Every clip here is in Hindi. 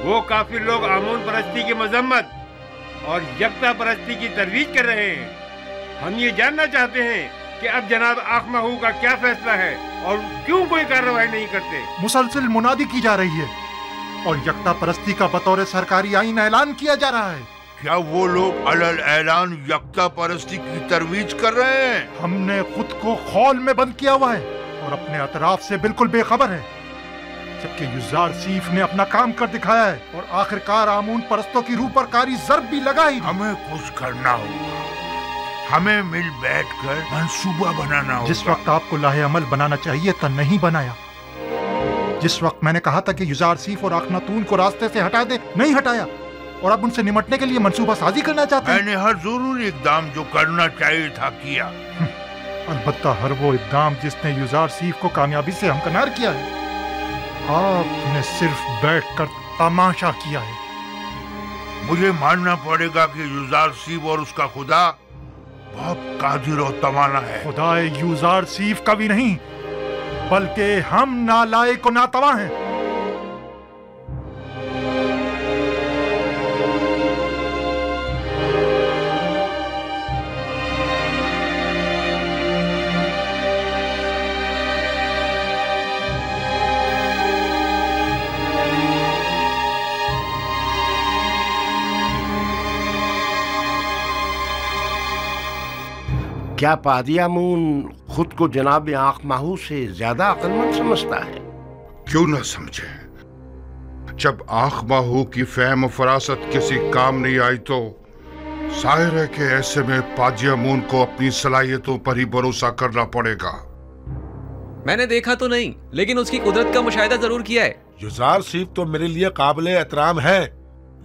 वो काफिर लोग आमून परस्ती की मजम्मत और यकता परस्ती की तरवीज कर रहे हैं। हम ये जानना चाहते हैं कि अब जनाब आखमाहू का क्या फैसला है और क्यों कोई कार्रवाई नहीं करते। मुसलसल मुनादी की जा रही है और यकता परस्ती का बतौर सरकारी आईन ऐलान किया जा रहा है। क्या वो लोग अलल ऐलान यकता परस्ती की तरवीज कर रहे हैं? हमने खुद को खौल में बंद किया हुआ है और अपने अतराफ से बिल्कुल बेखबर है, जबकि युज़ार सीफ ने अपना काम कर दिखाया है और आखिरकार आमून परस्तों की रूह पर कारी ज़र्ब भी लगाई। हमें कुछ करना होगा, हमें मिल बैठकर मंसूबा बनाना होगा। जिस वक्त आपको लाहे अमल बनाना चाहिए था नहीं बनाया, जिस वक्त मैंने कहा था कि युज़ार सीफ और अखनातून को रास्ते से हटा दे नहीं हटाया, और अब उनसे निमटने के लिए मंसूबा साजी करना चाहते हैं। मैंने हर जरूरी इकदाम जो करना चाहिए था किया। अलबत्ता हर वो इकदाम जिसने युज़ार सीफ को कामयाबी से हमकनार किया है, आपने सिर्फ बैठकर तमाशा किया है। मुझे मानना पड़ेगा कि युज़ार सीफ और उसका खुदा बहुत कादिर और तवाना है। खुदा युज़ार सीफ का भी नहीं, बल्कि हम नालायक और नातवा हैं। क्या पादी आमून खुद को जनाब आखमाहू से ज्यादा अक्लमंद समझता है? क्यों ना समझे। जब आखमाहू की फहम फरासत किसी काम नहीं आई तो जाहिर है कि ऐसे में पादी आमून को अपनी सलाहियतों पर ही भरोसा करना पड़ेगा। मैंने देखा तो नहीं, लेकिन उसकी कुदरत का मुशाहिदा जरूर किया है। युज़ार सीफ तो मेरे लिए काबिल एहतराम है,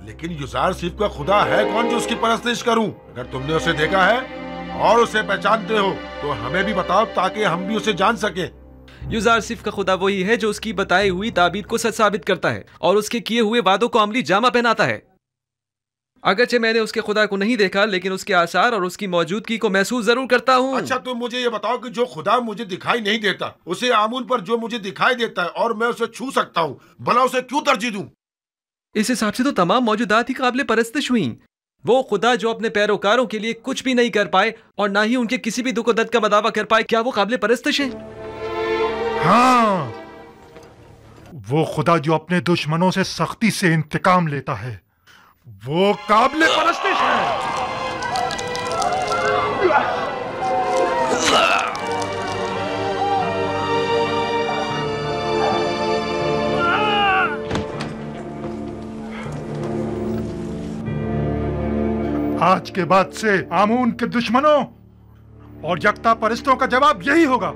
लेकिन युज़ार सीफ का खुदा है कौन जो उसकी परस्तिश करूं? अगर तुमने उसे देखा है और उसे पहचानते हो तो हमें भी बताओ ताकि हम भी उसे जान सके। युज़ार सीफ का खुदा वही है जो उसकी बताई हुई ताबीर को सच साबित करता है और उसके किए हुए वादों को अमली जामा पहनाता है। अगरचे मैंने उसके खुदा को नहीं देखा, लेकिन उसके आसार और उसकी मौजूदगी को महसूस जरूर करता हूँ। अच्छा, तुम मुझे ये बताओ कि जो खुदा मुझे दिखाई नहीं देता, उसे आमून पर जो मुझे दिखाई देता है और मैं उसे छू सकता हूँ, भला उसे क्यों तरजीह दूं? इस हिसाब से तो तमाम मौजूदात ही काबिल परस्तिश हुई। वो खुदा जो अपने पैरोकारों के लिए कुछ भी नहीं कर पाए और ना ही उनके किसी भी दुख दर्द का मदावा कर पाए, क्या वो काबिल परस्तिश है? हाँ, वो खुदा जो अपने दुश्मनों से सख्ती से इंतकाम लेता है, वो काबिल परस्तिश है। आज के बाद से आमून के दुश्मनों और यकता परस्तों का जवाब यही होगा।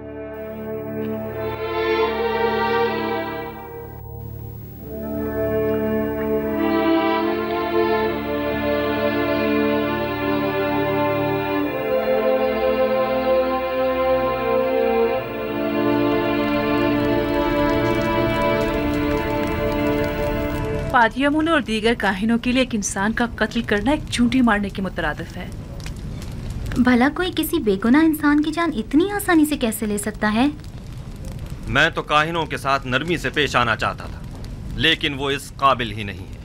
पादी आमून और दीगर काहिनों के लिए एक इंसान का कत्ल करना एक चूंटी मारने के मुतरादिफ है। भला कोई किसी बेगुनाह इंसान की जान इतनी आसानी से कैसे ले सकता है? मैं तो काहिनों के साथ नरमी से पेश आना चाहता था, लेकिन वो इस काबिल ही नहीं है।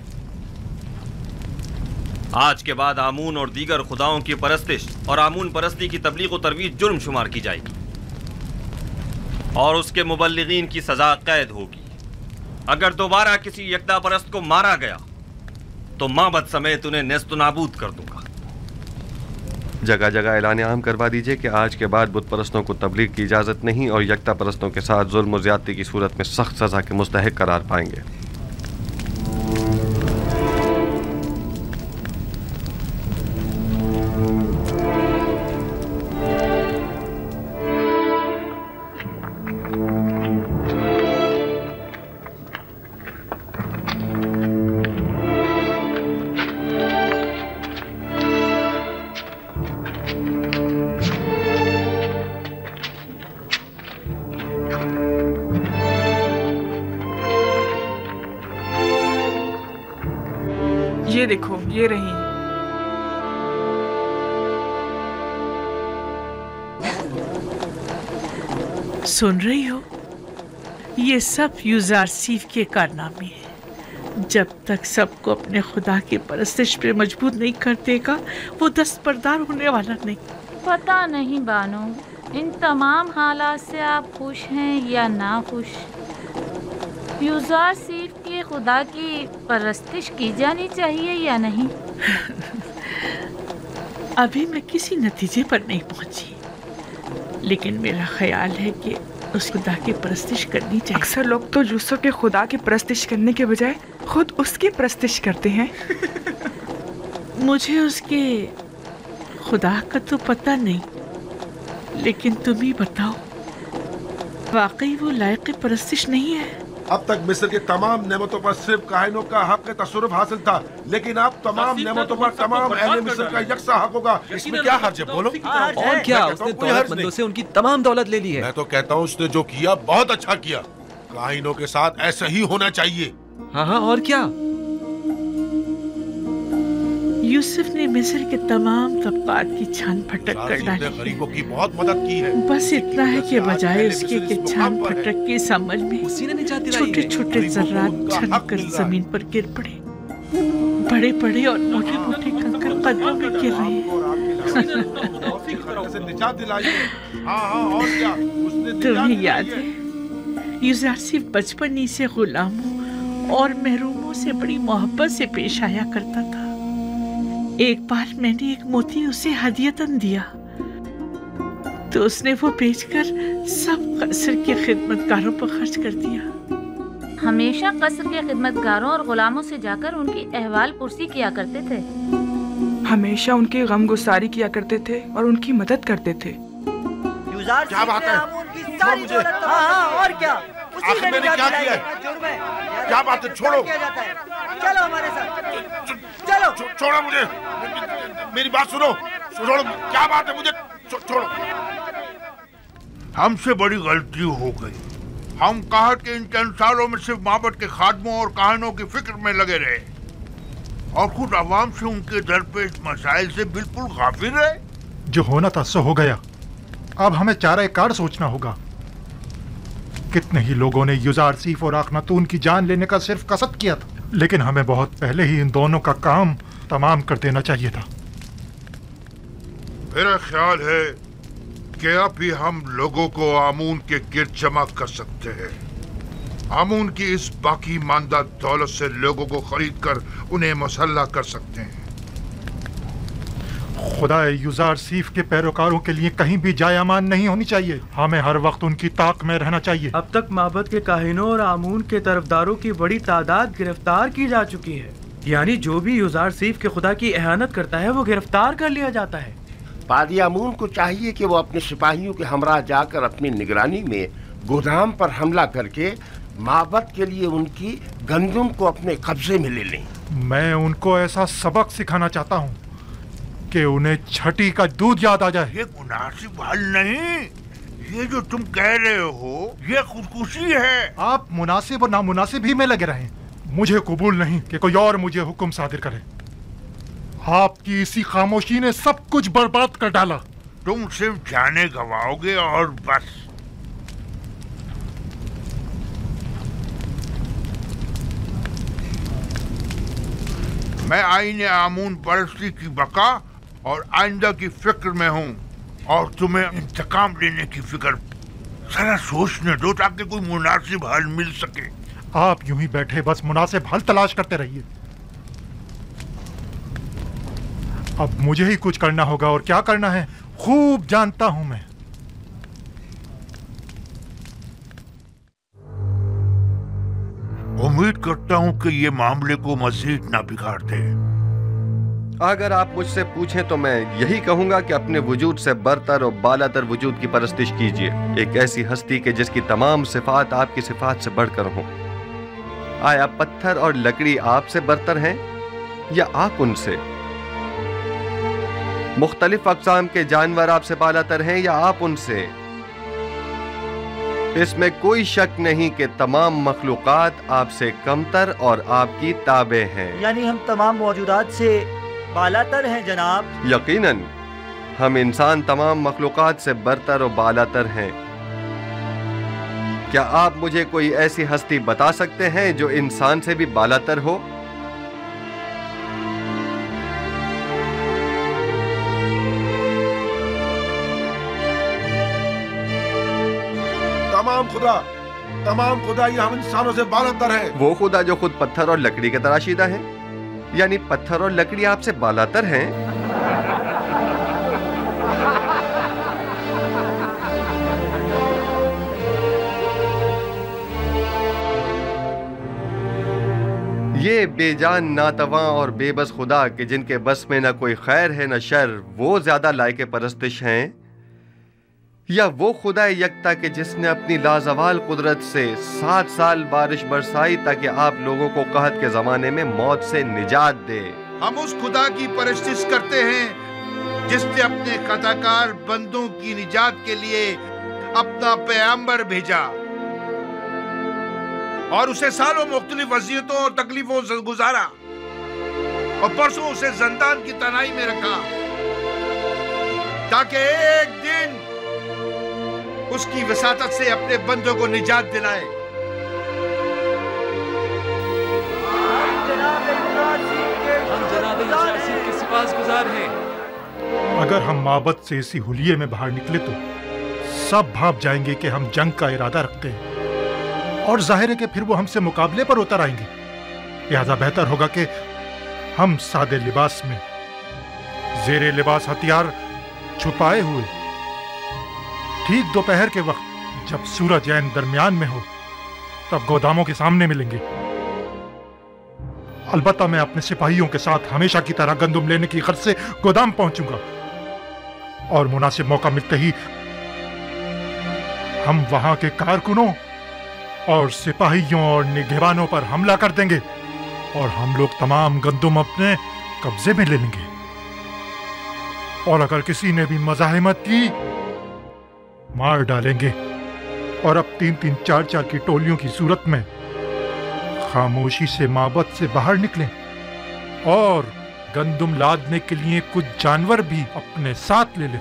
आज के बाद आमून और दीगर खुदाओं की परस्तिश और आमून परस्ती की तबलीग और तरवीज जुर्म शुमार की जाएगी और उसके मुबल्लिगीन की सजा कैद होगी। अगर दोबारा किसी यकता परस्त को मारा गया तो माबद समेत उन्हें नेस्त नाबूद कर दूंगा। जगह जगह ऐलान आम करवा दीजिए कि आज के बाद बुत परस्तों को तबलीग की इजाज़त नहीं और यकता परस्तों के साथ जुल्म और ज़्यादती की सूरत में सख्त सज़ा के मुस्तहिक करार पाएंगे। ये देखो, ये रही। सुन रही हो? ये सब युज़ार सीफ के कारनामे हैं। जब तक सबको अपने खुदा की परस्तिश पे मजबूर नहीं कर देगा वो दस्तबरदार होने वाला नहीं। पता नहीं बानो, इन तमाम हालात से आप खुश हैं या ना खुश। यूज़ार सिर्फ के खुदा की परस्तिश की जानी चाहिए या नहीं? अभी मैं किसी नतीजे पर नहीं पहुंची, लेकिन मेरा ख्याल है कि उस खुदा की परस्तिश करनी चाहिए। अक्सर लोग तो यूसुफ के खुदा की परस्तिश करने के बजाय खुद उसकी परस्तिश करते हैं। मुझे उसके खुदा का तो पता नहीं, लेकिन तुम ही बताओ, वाकई वो लायक परस्तिश नहीं है? अब तक मिस्र के तमाम नेमतों पर सिर्फ काहिनों का हक तसर्रुफ हासिल था, लेकिन अब तमाम नेमतों पर तमाम अहले मिस्र का यकसा हक होगा। इसमें क्या हर्ज है? बोलो। और क्या, उसने दौलतमंदों से उनकी तमाम दौलत ले ली है। मैं तो कहता हूँ उसने जो किया बहुत अच्छा किया। काहिनों के साथ ऐसा ही होना चाहिए। हाँ हाँ, और क्या। यूसुफ ने मिस्र के तमाम तबकात की छान फटक कर डाली। गरीबों की बहुत मदद की है। बस इतना है कि बजाय उसके कि छान फटक के समझ में छोटे छोटे जर्रात छनकर जमीन पर गिर पड़े। बड़े बड़े और मोटे मोटे कंकर कदमों में गिर रहे हैं। तुम्हें याद है, यूज़ार सिर्फ बचपन ही से गुलामों और महरूमों से बड़ी मोहब्बत से पेश आया करता था। एक बार मैंने एक मोती उसे हदियतन दिया तो उसने वो बेचकर सब कसर के खिदमतगारों पर खर्च कर दिया। हमेशा कसर के खिदमतगारों और गुलामों से जाकर उनकी अहवाल पुरसी किया करते थे। हमेशा उनकी गमगुसारी किया करते थे और उनकी मदद करते थे। क्या बात है? और क्या? आखिर मैंने क्या किया है? क्या बात है? छोड़ो। चलो हमारे साथ। चलो। छोड़ो मुझे। मेरी बात सुनो। छोड़ो। क्या बात है? मुझे छोड़ो। हमसे बड़ी गलती हो गई। हम कहा कि इन चंद सालों में सिर्फ माबद के खादमों और काहिनों की फिक्र में लगे रहे और खुद अवाम से उनके दरपेश मसाइल से बिल्कुल गाफिल रहे। जो होना था सो हो गया। अब हमें चारा कार सोचना होगा। कितने ही लोगों ने युज़ारसीफ और आखनातून की जान लेने का सिर्फ कसद किया था, लेकिन हमें बहुत पहले ही इन दोनों का काम तमाम कर देना चाहिए था। मेरा ख्याल है कि अब भी हम लोगों को आमून के गिर्द जमा कर सकते हैं। आमून की इस बाकी मानदा दौलत से लोगों को खरीद कर उन्हें मसल्ला कर सकते हैं। खुदा युज़ारसीफ के पैरोकारों के लिए कहीं भी जायामान नहीं होनी चाहिए। हमें हर वक्त उनकी ताक में रहना चाहिए। अब तक माबद के काहिनों और आमून के तरफदारों की बड़ी तादाद गिरफ्तार की जा चुकी है। यानी जो भी युज़ारसीफ के खुदा की एहानत करता है वो गिरफ्तार कर लिया जाता है। पादी आमून को चाहिए कि वो अपने सिपाहियों के हमरा जाकर अपनी निगरानी में गोदाम पर हमला करके माबद के लिए उनकी गंदुम को अपने कब्जे में ले लें। मैं उनको ऐसा सबक सिखाना चाहता हूँ कि उन्हें छठी का दूध याद आ जाए। ये मुनासिब हल नहीं। ये जो तुम कह रहे हो ये खुदकुशी है। आप मुनासिब और नामुनासिब ही में लगे रहें। मुझे कबूल नहीं कि कोई और मुझे हुक्म सादिर करे। आपकी इसी खामोशी ने सब कुछ बर्बाद कर डाला। तुम सिर्फ जाने गवाओगे और बस। मैं आईने आमून परस्ती की बका और आइंदा की फिक्र में हूँ और तुम्हें इंतकाम लेने की फिक्र। जरा सोचने दो ताकि कोई मुनासिब हल मिल सके। आप यूं ही बैठे बस मुनासिब हल तलाश करते रहिए। अब मुझे ही कुछ करना होगा और क्या करना है खूब जानता हूं मैं। उम्मीद करता हूं कि ये मामले को मजीद ना बिगाड़ दे। अगर आप मुझसे पूछें तो मैं यही कहूंगा कि अपने वजूद से बरतर और बालातर वजूद की परस्तिश कीजिए। एक ऐसी हस्ती के जिसकी तमाम सिफात आपकी सिफात से बढ़कर हों। आया पत्थर और लकड़ी आपसे बरतर हैं या आप उनसे? मुख्तलिफ अक़साम के जानवर आपसे बालातर हैं या आप उनसे? इसमें कोई शक नहीं कि तमाम मखलूक़ात आपसे कमतर और आपकी ताबे हैं। यानी हम तमाम मौजूदात से बालातर हैं जनाब। यकीनन हम इंसान तमाम मखलूक़ात से बरतर और बालातर हैं। क्या आप मुझे कोई ऐसी हस्ती बता सकते हैं जो इंसान से भी बालातर हो? तमाम खुदा ये हम इंसानों से बालातर है। वो खुदा जो खुद पत्थर और लकड़ी के तराशीदा है, यानी पत्थर और लकड़ी आपसे बालातर हैं? ये बेजान, नातवा और बेबस खुदा के जिनके बस में न कोई खैर है न शर, वो ज्यादा लायक परस्तिश हैं, या वो खुदा यकता के जिसने अपनी लाजवाल कुदरत से 7 साल बारिश बरसाई ताकि आप लोगों को कहत के जमाने में मौत से निजात दे? हम उस खुदा की परस्तिश करते हैं जिसने अपने खताकार बंदों की निजात के लिए अपना पैगंबर भेजा और उसे सालों मुख्तलिफ वज़ीयतों और तकलीफों से गुजारा और परसों उसे ज़ंदान की तनाई में रखा ताकि एक दिन उसकी वसातत से अपने बंदों को निजात दिलाए। हम जनाब यूसुफ सीफ के सिपाहगुजार हैं। अगर हम माबद से इसी हुलिये में बाहर निकले तो सब भाप जाएंगे कि हम जंग का इरादा रखते हैं और जाहिर है कि फिर वो हमसे मुकाबले पर उतर आएंगे। लिहाजा बेहतर होगा कि हम सादे लिबास में, जेरे लिबास हथियार छुपाए हुए, ठीक दोपहर के वक्त जब सूरज ऐन दरमियान में हो तब गोदामों के सामने मिलेंगे। अलबत्ता मैं अपने सिपाहियों के साथ हमेशा की तरह गंदुम लेने की गर्ज से गोदाम पहुंचूंगा और मुनासिब मौका मिलते ही हम वहां के कारकुनों और सिपाहियों और निगहबानों पर हमला कर देंगे और हम लोग तमाम गंदुम अपने कब्जे में ले लेंगे। और अगर किसी ने भी मज़ाहिमत की मार डालेंगे और अब 3-3, 4-4 की टोलियों की सूरत में खामोशी से माबद से बाहर निकलें और गंदुम लादने के लिए कुछ जानवर भी अपने साथ ले लें।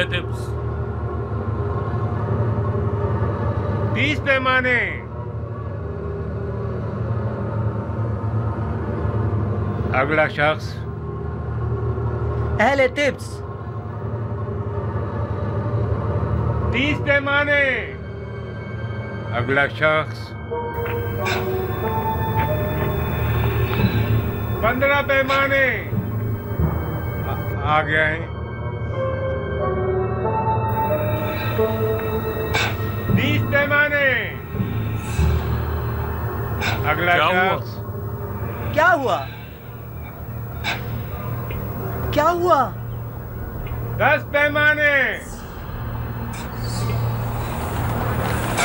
तिब्स 30 पैमाने। अगला शख्स। अहले तिब्स 30 पैमाने। अगला शख्स। 15 पैमाने। आ गया है। 20 पैमाने। अगला शख्स। क्या हुआ? क्या हुआ? 10 पैमाने।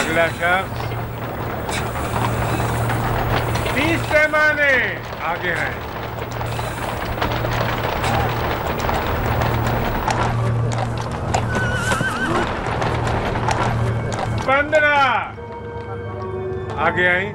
अगला शख्स 30 पैमाने। आगे है। 15। आगे आई।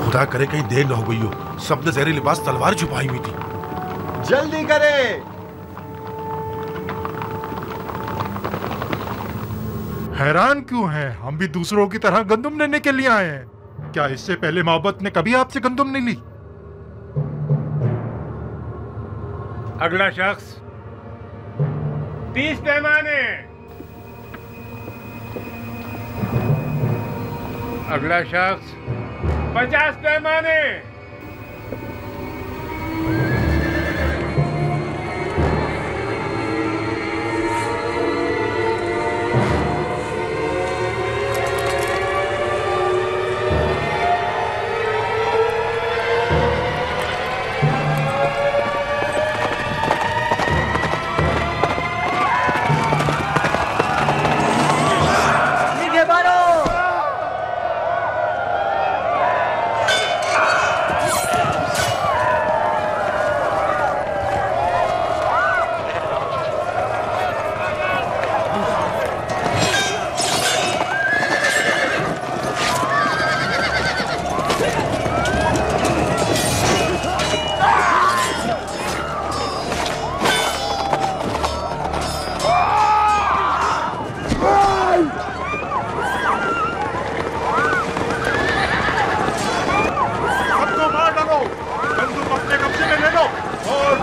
खुदा करे कहीं देर न हो गई हो। सबने जहरी लिबास तलवार छुपाई हुई थी। जल्दी करे। हैरान क्यों हैं? हम भी दूसरों की तरह गंदुम लेने के लिए आए हैं। क्या इससे पहले मोहब्बत ने कभी आपसे गंदुम नहीं ली? अगला शख्स 30 पैमाने। अगला शख्स 50 पैमाने।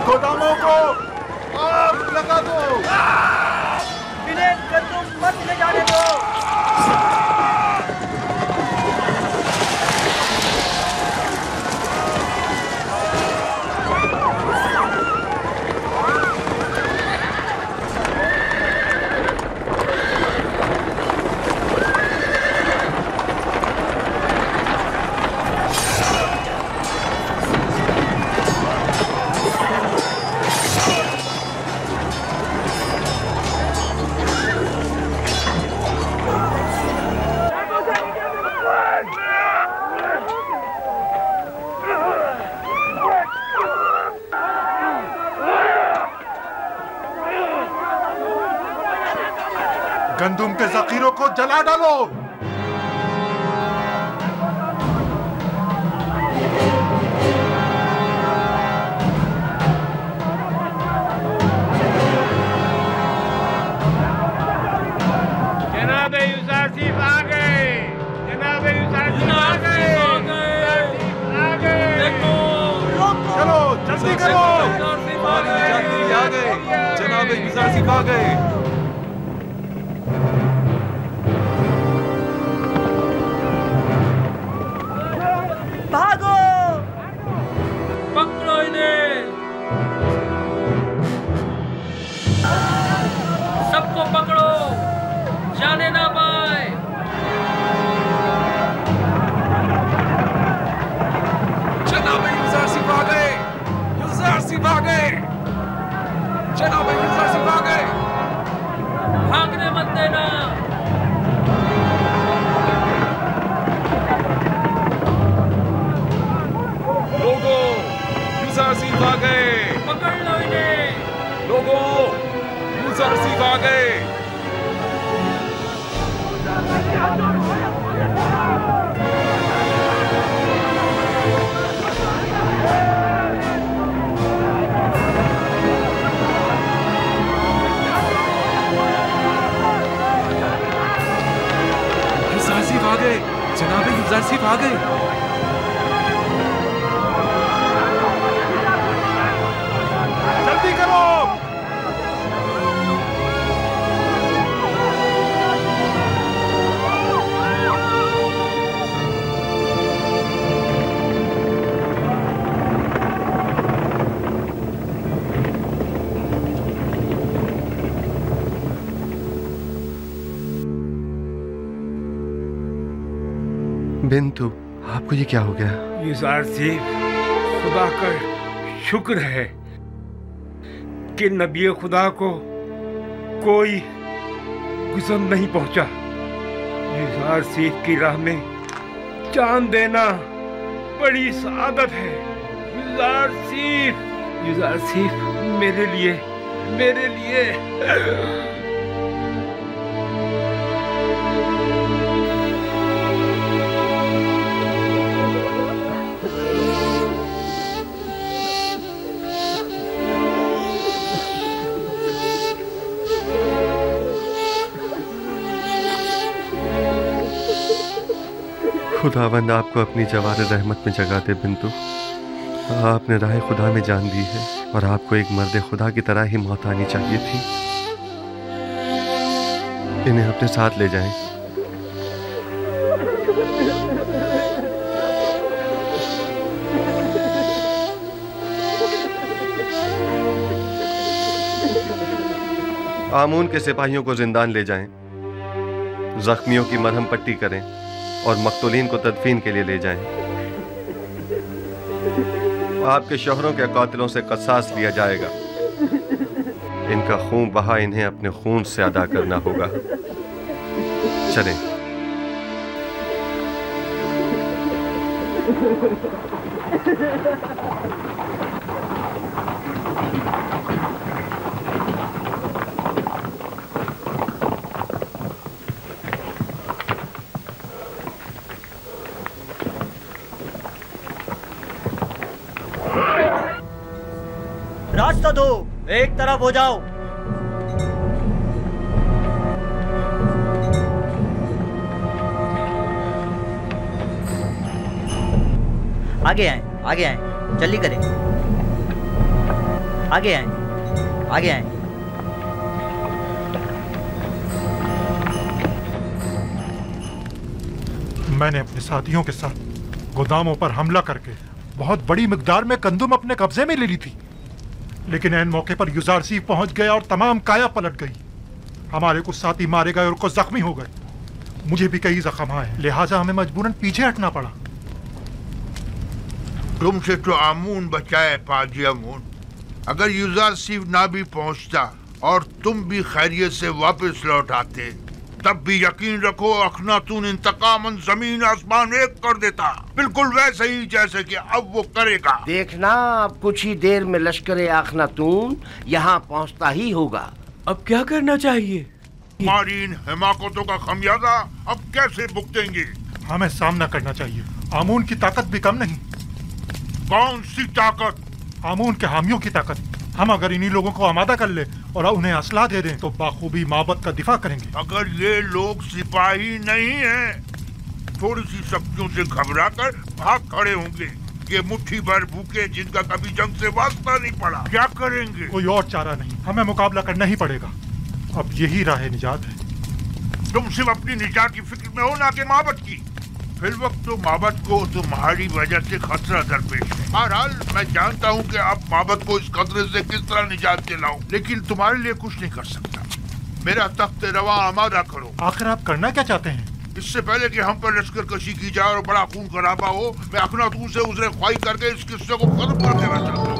गोदामों को आग लगा दो। इन्हें गंदुम मत ले जाने दो। गंदुम के जखीरों को जला डालो। जनाब यूसुफ आ गए। जनाब यूसुफ आ गए। आ गए। देखो चलो जल्दी करो। आ गए। जनाब यूसुफ आ गए। भागो, पकड़ो इन्हें। सबको पकड़ो, जाने ना पाए। जनाब यूसुफ आ गए। यूसुफ आ गए। जनाब यूसुफ आ गए। यूज़रसीफ आ गए। पकड़ लो इन्हें। लोगों, यूज़रसीफ आ गए। यूज़रसीफ आ गए जनाब, यूज़रसीफ आ गए। जल्दी करो। बिंतु, आपको ये क्या हो गया? यूज़रसीफ, खुदा का शुक्र है कि नबी खुदा को कोई गुज़र नहीं पहुंचा। यूज़रसीफ की राह में जान देना बड़ी सआदत है। यूज़रसीफ, यूज़रसीफ, मेरे लिए, मेरे लिए। खुदावंद आपको अपनी जवार रहमत में जगा दे बिंतु। आपने राह खुदा में जान दी है और आपको एक मर्द खुदा की तरह ही मौत आनी चाहिए थी। इन्हें अपने साथ ले जाएं। आमून के सिपाहियों को जिंदान ले जाएं, जख्मियों की मरहम पट्टी करें और मकतूलीन को तदफीन के लिए ले जाएं। आपके शोहरों के कातिलों से क़सास लिया जाएगा। इनका खून बहा इन्हें अपने खून से अदा करना होगा। चलें। रास्ता दो, एक तरफ हो जाओ। आगे आए, आगे आए, जल्दी करें। आगे आए, आगे आए। मैंने अपने साथियों के साथ गोदामों पर हमला करके बहुत बड़ी मिकदार में गंदुम अपने कब्जे में ले ली थी, लेकिन ऐन मौके पर यूज़रसीफ पहुंच गया और तमाम काया पलट गई। हमारे कुछ साथी मारे गए और कुछ जख्मी हो गए। मुझे भी कई जख्म आए, लिहाजा हमें मजबूरन पीछे हटना पड़ा। तुमसे तो आमून बचाए पाजी आमून। अगर यूज़रसीफ ना भी पहुंचता और तुम भी खैरियत से वापस लौट आते, तब भी यकीन रखो अखनातून इंतकामन जमीन आसमान एक कर देता, बिल्कुल वैसे ही जैसे कि अब वो करेगा। देखना, अब कुछ ही देर में लश्कर अखनातून यहाँ पहुँचता ही होगा। अब क्या करना चाहिए? हमारी इन हिमाकतों का खमियाजा अब कैसे भुगतेंगे? हमें सामना करना चाहिए। आमून की ताकत भी कम नहीं। कौन सी ताकत? आमून के हामियों की ताकत। हम अगर इन्हीं लोगों को आमादा कर ले और उन्हें असला दे दें तो बाखूबी माबद का दिफा करेंगे। अगर ये लोग सिपाही नहीं हैं, थोड़ी सी सब्जियों से घबराकर भाग खड़े होंगे। ये मुट्ठी भर भूखे जिनका कभी जंग से वास्ता नहीं पड़ा, क्या करेंगे? कोई और चारा नहीं, हमें मुकाबला करना ही पड़ेगा। अब यही राह निजात है। तुम सिर्फ अपनी निजात की फिक्र में हो, ना कि माबद की। फिर वक्त तो माबद को तुम्हारी वजह से खतरा दरपेश है। बहरहाल मैं जानता हूँ कि अब माबद को इस खतरे से किस तरह निजात दिलाऊं, लेकिन तुम्हारे लिए कुछ नहीं कर सकता। मेरा तख्त रवा आमादा करो। आखिर आप करना क्या चाहते हैं? इससे पहले कि हम पर लश्कर कशी की जाए और बड़ा खून खराबा हो, मैं अखनातून से उजरे ख्वाही करके इस किस्से को खत्म कर देना चाहता हूँ।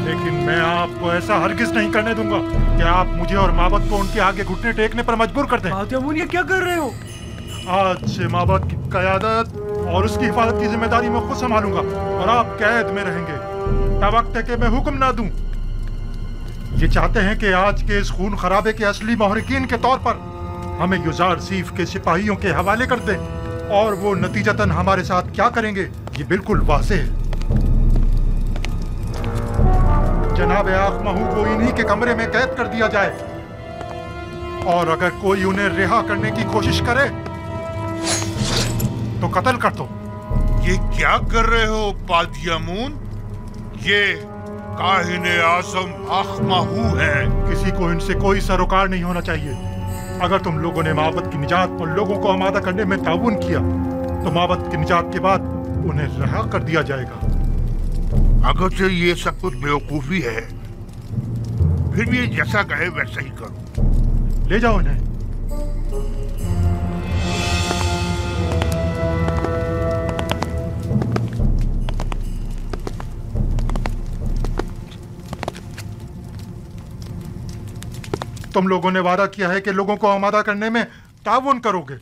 लेकिन मैं आपको ऐसा हरगिज नहीं करने दूंगा कि आप मुझे और माबद को उनके आगे घुटने टेकने पर मजबूर कर दें। ये क्या कर रहे हो? आज से माबद की क़यादत और उसकी हिफाजत की जिम्मेदारी मैं खुद संभालूंगा और आप कैद में रहेंगे तब वक्त है कि मैं हुक्म ना दूं। ये चाहते हैं कि आज के इस खून खराबे के असली महरिकीन के तौर पर हमें युजार सीफ के सिपाहियों के हवाले कर दें, और वो नतीजतन हमारे साथ क्या करेंगे ये बिल्कुल वाज़ेह है। जनाब आखमहू को इन्हीं के कमरे में कैद कर दिया जाए, और अगर कोई उन्हें रिहा करने की कोशिश करे तो कत्ल कर दो। ये क्या कर रहे हो पादियामून? ये काहिने आज़म आखमहू है। किसी को इनसे कोई सरोकार नहीं होना चाहिए। अगर तुम लोगों ने माबद की निजात और लोगों को आमादा करने में ताउन किया तो माबद की निजात के बाद उन्हें रिहा कर दिया जाएगा। अगरचे ये सब कुछ बेवकूफी है, फिर भी ये जैसा कहे वैसा ही करो। ले जाओ इन्हें। तुम लोगों ने वादा किया है कि लोगों को आमादा करने में ताउन करोगे,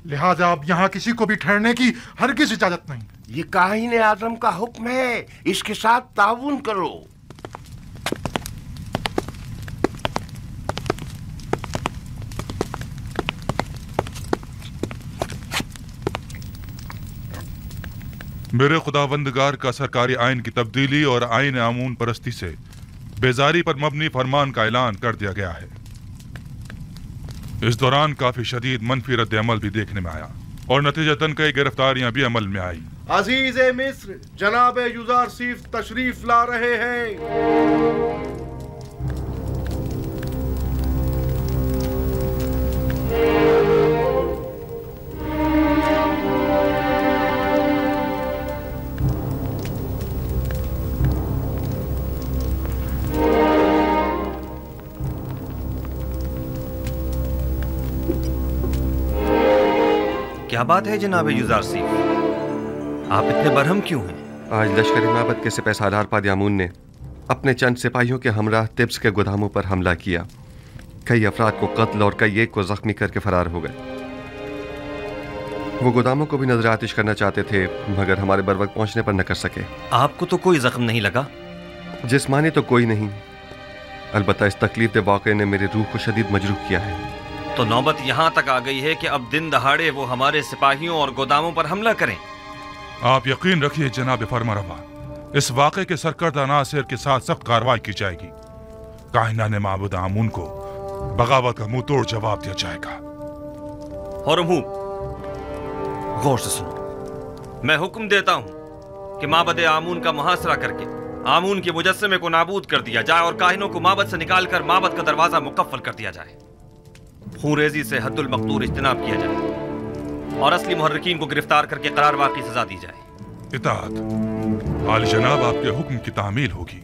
लिहाजा अब यहाँ किसी को भी ठहरने की हरगिज़ इजाजत नहीं। ये काहिने आज़म का हुक्म है, इसके साथ ताउन करो। मेरे खुदावंदगार का सरकारी आइन की तब्दीली और आइन आमून परस्ती से बेजारी पर मबनी फरमान का ऐलान कर दिया गया है। इस दौरान काफी शदीद मनफी रद्द अमल भी देखने में आया और नतीजतन कई गिरफ्तारियां भी अमल में आई। अजीज मिस्र, जनाब युजार सीफ तशरीफ ला रहे हैं। क्या बात है जनाब युजार सीफ, आप इतने बरहम क्यों हैं? आज लश्करी माबद के सिपहसालार पादियामून ने अपने चंद सिपाहियों के हमरा तिब्स के गोदामों पर हमला किया। कई अफराद को कत्ल और कई एक को जख्मी करके फरार हो गए। वो गोदामों को भी नजर आतिश करना चाहते थे, मगर हमारे बर वक्त पहुंचने पर न कर सके। आपको तो कोई जख्म नहीं लगा? जिस्मानी तो कोई नहीं, अलबत्ता इस तकलीफ दे वाक़े ने मेरी रूह को शदीद मजरूह किया है। तो नौबत यहाँ तक आ गई है कि अब दिन दहाड़े वो हमारे सिपाहियों और गोदामों पर हमला करें। आप यकीन रखिए जनाब फरमारवा, इस वाक़े के सरकर्दा नासिर के साथ सख्त कार्रवाई की जाएगी। काहिना ने माबूद आमून को बगावत का मुंह तोड़ जवाब दिया जाएगा। हुरमू, गौर से सुनो, मैं हुक्म देता हूँ कि माबद आमून का मुहासरा करके आमून के मुजस्समे को नाबूद कर दिया जाए और काहिनों को माबद से निकालकर माबद का दरवाजा मुकफ्फल कर दिया जाए। खूरेजी से हद्दुल मक़दूर इज्तनाब किया जाए और असली मुहर्रिकीन को गिरफ्तार करके करारवा की सजा दी जाए। इताअत आली जनाब, आपके हुक्म की तामील होगी।